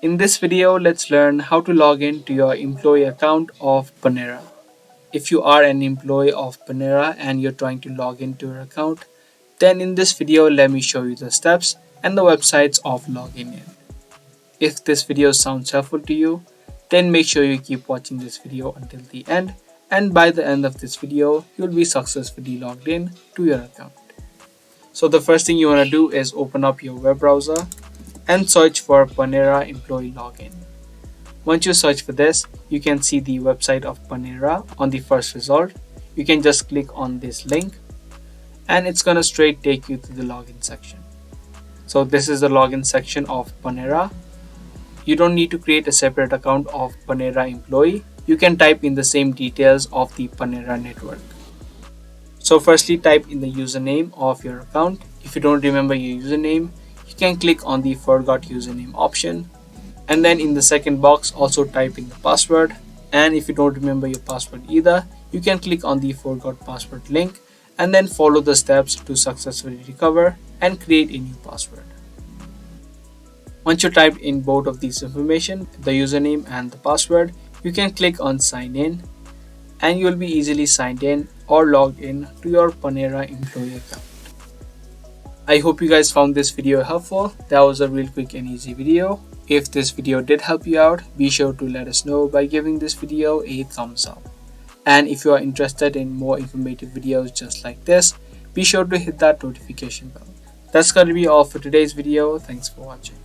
In this video, let's learn how to log in to your employee account of Panera. If you are an employee of Panera and you're trying to log into your account, then in this video, let me show you the steps and the websites of logging in. If this video sounds helpful to you, then make sure you keep watching this video until the end, and by the end of this video, you'll be successfully logged in to your account. So the first thing you want to do is open up your web browser and search for Panera employee login. Once you search for this, you can see the website of Panera on the first result. You can just click on this link and it's gonna straight take you to the login section. So this is the login section of Panera. You don't need to create a separate account of Panera employee. You can type in the same details of the Panera network. So firstly, type in the username of your account. If you don't remember your username, you can click on the forgot username option. And then in the second box, also type in the password. And if you don't remember your password either, you can click on the forgot password link and then follow the steps to successfully recover and create a new password. Once you typed in both of these information, the username and the password, you can click on sign in and you will be easily signed in or logged in to your Panera employee account. I hope you guys found this video helpful. That was a real quick and easy video. If this video did help you out, be sure to let us know by giving this video a thumbs up. And if you are interested in more informative videos just like this, be sure to hit that notification bell. That's gonna be all for today's video. Thanks for watching.